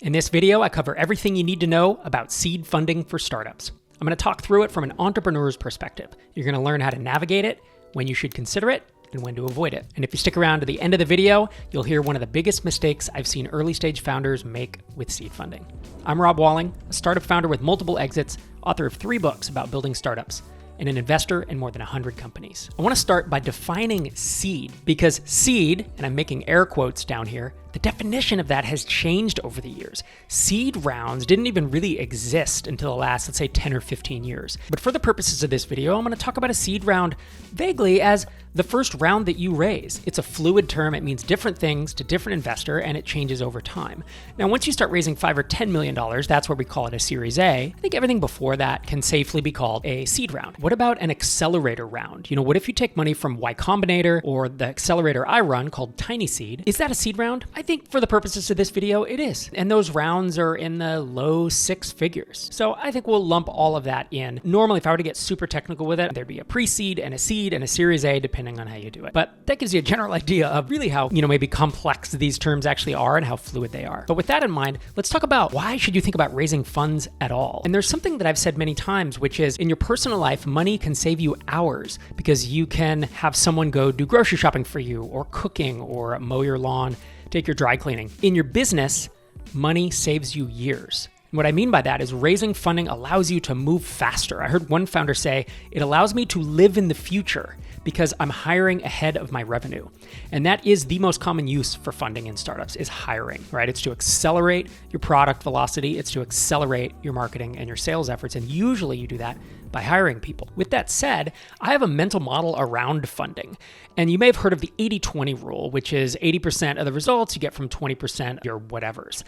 In this video, I cover everything you need to know about seed funding for startups. I'm going to talk through it from an entrepreneur's perspective. You're going to learn how to navigate it, when you should consider it, and when to avoid it. And if you stick around to the end of the video, you'll hear one of the biggest mistakes I've seen early stage founders make with seed funding. I'm Rob Walling, a startup founder with multiple exits, author of 3 books about building startups, and an investor in more than 100 companies. I want to start by defining seed, because seed, and I'm making air quotes down here, the definition of that has changed over the years. Seed rounds didn't even really exist until the last, let's say, 10 or 15 years. But for the purposes of this video, I'm going to talk about a seed round vaguely as the first round that you raise. It's a fluid term. It means different things to different investor, and it changes over time. Now, once you start raising $5 or $10 million, that's where we call it a Series A. I think everything before that can safely be called a seed round. What about an accelerator round? What if you take money from Y Combinator or the accelerator I run called Tiny Seed? Is that a seed round? I think for the purposes of this video, it is. And those rounds are in the low 6 figures. So I think we'll lump all of that in. Normally, if I were to get super technical with it, there'd be a pre-seed and a seed and a Series A, depending on how you do it. But that gives you a general idea of really how, maybe complex these terms actually are and how fluid they are. But with that in mind, let's talk about why should you think about raising funds at all? And there's something that I've said many times, which is in your personal life, money can save you hours because you can have someone go do grocery shopping for you or cooking or mow your lawn, take your dry cleaning. In your business, money saves you years. What I mean by that is raising funding allows you to move faster. I heard one founder say, it allows me to live in the future because I'm hiring ahead of my revenue. And that is the most common use for funding in startups is hiring, right? It's to accelerate your product velocity. It's to accelerate your marketing and your sales efforts. And usually you do that by hiring people. With that said, I have a mental model around funding. And you may have heard of the 80-20 rule, which is 80% of the results you get from 20% of your whatevers.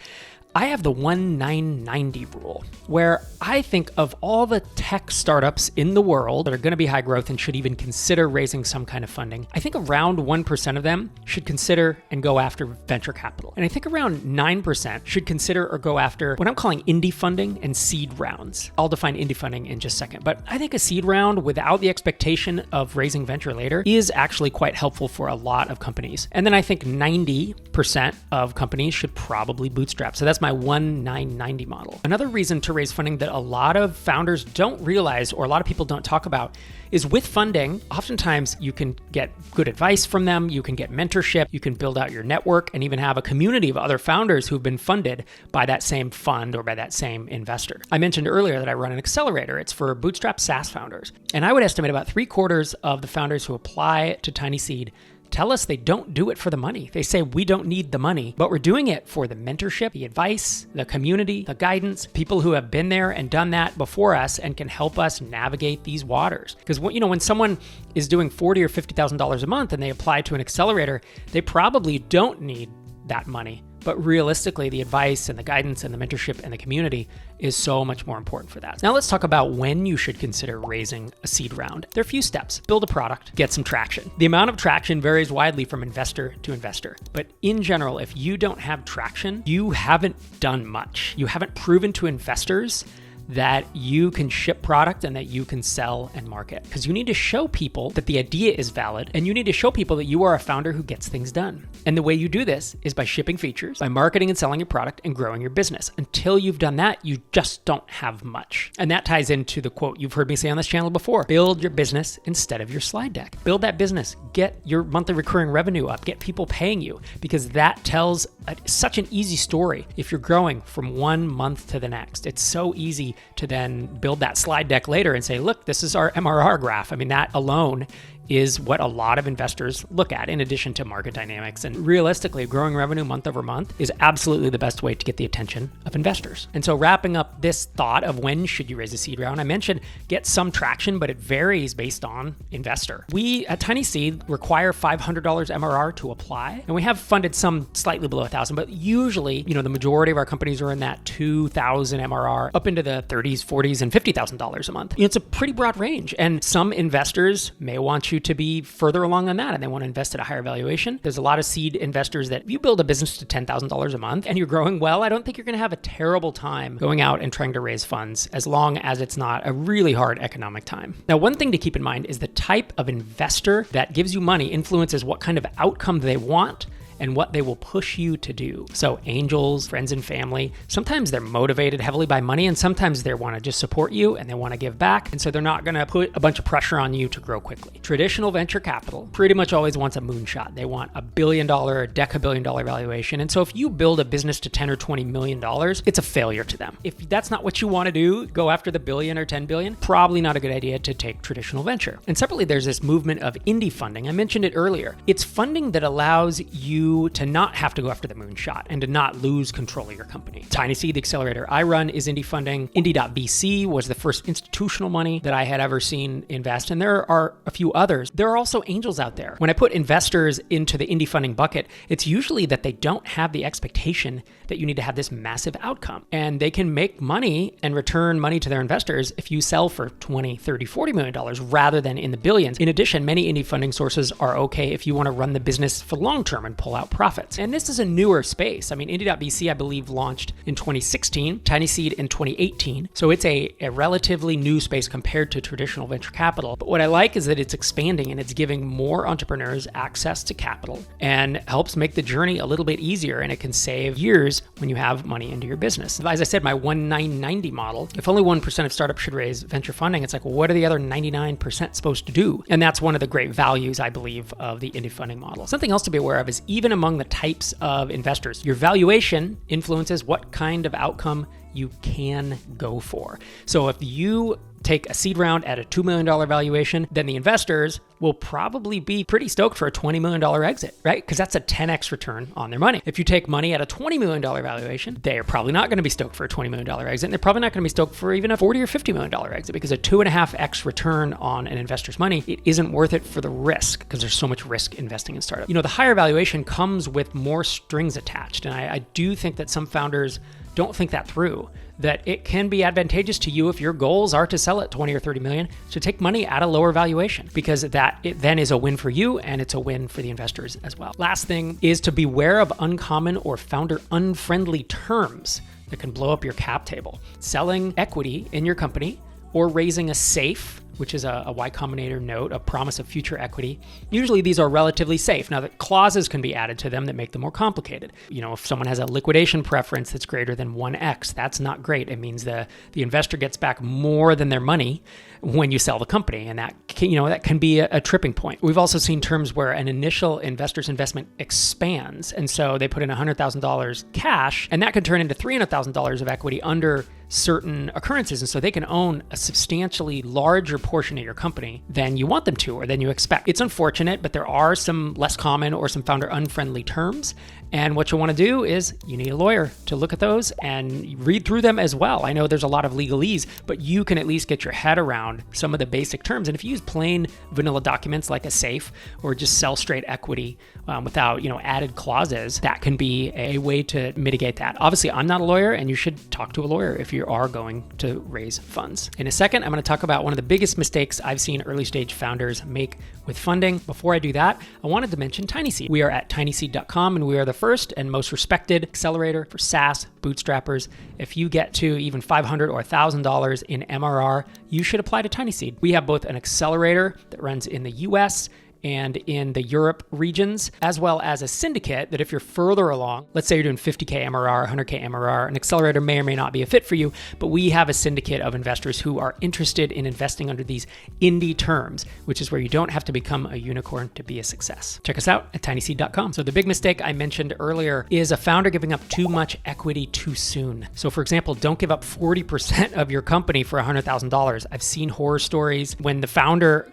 I have the 1-9-90 rule, where I think of all the tech startups in the world that are going to be high growth and should even consider raising some kind of funding. I think around 1% of them should consider and go after venture capital. And I think around 9% should consider or go after what I'm calling indie funding and seed rounds. I'll define indie funding in just a second. But I think a seed round without the expectation of raising venture later is actually quite helpful for a lot of companies. And then I think 90% of companies should probably bootstrap. So that's my 1-9-90 model. Another reason to raise funding that a lot of founders don't realize or a lot of people don't talk about is with funding, oftentimes you can get good advice from them, you can get mentorship, you can build out your network and even have a community of other founders who've been funded by that same fund or by that same investor. I mentioned earlier that I run an accelerator. It's for bootstrapped SaaS founders. And I would estimate about 3/4 of the founders who apply to Tiny Seed tell us they don't do it for the money. They say, we don't need the money, but we're doing it for the mentorship, the advice, the community, the guidance, people who have been there and done that before us and can help us navigate these waters. Because when someone is doing $40,000 or $50,000 a month and they apply to an accelerator, they probably don't need that money. But realistically, the advice and the guidance and the mentorship and the community is so much more important for that. Now let's talk about when you should consider raising a seed round. There are a few steps. Build a product, get some traction. The amount of traction varies widely from investor to investor. But in general, if you don't have traction, you haven't done much. You haven't proven to investors that you can ship product and that you can sell and market. Because you need to show people that the idea is valid and you need to show people that you are a founder who gets things done. And the way you do this is by shipping features, by marketing and selling your product and growing your business. Until you've done that, you just don't have much. And that ties into the quote you've heard me say on this channel before, build your business instead of your slide deck. Build that business, get your monthly recurring revenue up, get people paying you, because that tells such an easy story. If you're growing from one month to the next, it's so easy to then build that slide deck later and say, look, this is our MRR graph. I mean, that alone is what a lot of investors look at in addition to market dynamics. And realistically, growing revenue month over month is absolutely the best way to get the attention of investors. And so wrapping up this thought of when should you raise a seed round, I mentioned get some traction, but it varies based on investor. We at Tiny Seed require $500 MRR to apply. And we have funded some slightly below 1,000, but usually, the majority of our companies are in that 2,000 MRR up into the 30s, 40s, and $50,000 a month. It's a pretty broad range. And some investors may want you to be further along on that and they want to invest at a higher valuation. There's a lot of seed investors that if you build a business to $10,000 a month and you're growing well, I don't think you're going to have a terrible time going out and trying to raise funds as long as it's not a really hard economic time. Now, one thing to keep in mind is the type of investor that gives you money influences what kind of outcome they want and what they will push you to do. So angels, friends and family, sometimes they're motivated heavily by money, and sometimes they want to just support you and they want to give back. And so they're not going to put a bunch of pressure on you to grow quickly. Traditional venture capital pretty much always wants a moonshot. They want $1 billion, deca-billion-dollar valuation. And so if you build a business to $10 or $20 million, it's a failure to them. If that's not what you want to do, go after the billion or 10 billion, probably not a good idea to take traditional venture. And separately, there's this movement of indie funding. I mentioned it earlier. It's funding that allows you to not have to go after the moonshot and to not lose control of your company. TinySeed, the accelerator I run, is indie funding. Indie.vc was the first institutional money that I had ever seen invest, and there are a few others. There are also angels out there. When I put investors into the indie funding bucket, it's usually that they don't have the expectation that you need to have this massive outcome. And they can make money and return money to their investors if you sell for $20, $30, $40 million rather than in the billions. In addition, many indie funding sources are okay if you want to run the business for long term and pull out profits. And this is a newer space. I mean, Indie.vc, I believe, launched in 2016, TinySeed in 2018. So it's a relatively new space compared to traditional venture capital. But what I like is that it's expanding and it's giving more entrepreneurs access to capital and helps make the journey a little bit easier, and it can save years when you have money into your business. As I said, my 1-9-90 model, if only 1% of startups should raise venture funding, it's like, well, what are the other 99% supposed to do? And that's one of the great values, I believe, of the indie funding model. Something else to be aware of is even among the types of investors, your valuation influences what kind of outcome you can go for. So if you take a seed round at a $2 million valuation, then the investors will probably be pretty stoked for a $20 million exit, right? Because that's a 10x return on their money. If you take money at a $20 million valuation, they are probably not going to be stoked for a $20 million exit. And they're probably not going to be stoked for even a $40 or $50 million exit, because a 2.5x return on an investor's money, it isn't worth it for the risk, because there's so much risk investing in startups. You know, the higher valuation comes with more strings attached. And I do think that some founders don't think that through, that it can be advantageous to you if your goals are to sell at 20 or 30 million to take money at a lower valuation, because that it then is a win for you and it's a win for the investors as well. Last thing is to beware of uncommon or founder unfriendly terms that can blow up your cap table. Selling equity in your company or raising a SAFE, which is a Y Combinator note, a promise of future equity. Usually these are relatively safe. Now, the clauses can be added to them that make them more complicated. You know, if someone has a liquidation preference that's greater than 1x, that's not great. It means the investor gets back more than their money when you sell the company, and that can be a tripping point. We've also seen terms where an initial investor's investment expands, and so they put in $100,000 cash, and that can turn into $300,000 of equity under certain occurrences, and so they can own a substantially larger portion of your company than you want them to or than you expect. It's unfortunate, but there are some less common or some founder unfriendly terms, and what you want to do is you need a lawyer to look at those and read through them as well. I know there's a lot of legalese, but you can at least get your head around some of the basic terms. And if you use plain vanilla documents like a SAFE or just sell straight equity without added clauses, that can be a way to mitigate that. Obviously, I'm not a lawyer, and you should talk to a lawyer if you are going to raise funds. In a second, I'm going to talk about one of the biggest mistakes I've seen early stage founders make with funding. Before I do that, I wanted to mention TinySeed. We are at tinyseed.com, and we are the first and most respected accelerator for SaaS bootstrappers. If you get to even $500 or $1,000 in MRR, you should apply to TinySeed. We have both an accelerator that runs in the US and in the Europe regions, as well as a syndicate that if you're further along, let's say you're doing 50K MRR, 100K MRR, an accelerator may or may not be a fit for you, but we have a syndicate of investors who are interested in investing under these indie terms, which is where you don't have to become a unicorn to be a success. Check us out at tinyseed.com. So the big mistake I mentioned earlier is a founder giving up too much equity too soon. So for example, don't give up 40% of your company for $100,000. I've seen horror stories when the founder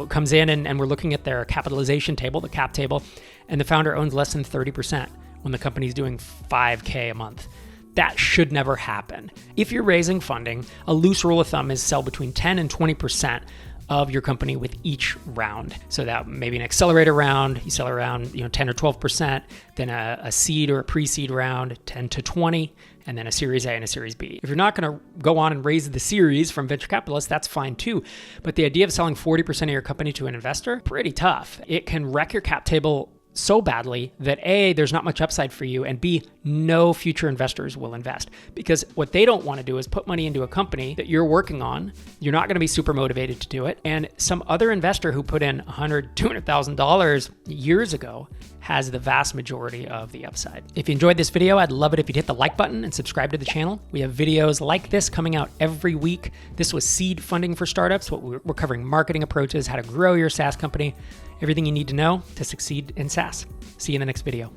comes in and we're looking at their capitalization table, the cap table, and the founder owns less than 30% when the company's doing $5K a month. That should never happen. If you're raising funding, a loose rule of thumb is sell between 10 and 20% of your company with each round. So that maybe an accelerator round, you sell around 10 or 12%, then a seed or a pre-seed round, 10 to 20, and then a Series A and a Series B. If you're not going to go on and raise the series from venture capitalists, that's fine too. But the idea of selling 40% of your company to an investor, pretty tough. It can wreck your cap table so badly that A, there's not much upside for you, and B, no future investors will invest. Because what they don't want to do is put money into a company that you're working on. You're not going to be super motivated to do it. And some other investor who put in $100,000, $200,000 years ago has the vast majority of the upside. If you enjoyed this video, I'd love it if you'd hit the like button and subscribe to the channel. We have videos like this coming out every week. This was seed funding for startups. We're covering marketing approaches, how to grow your SaaS company, everything you need to know to succeed in SaaS. See you in the next video.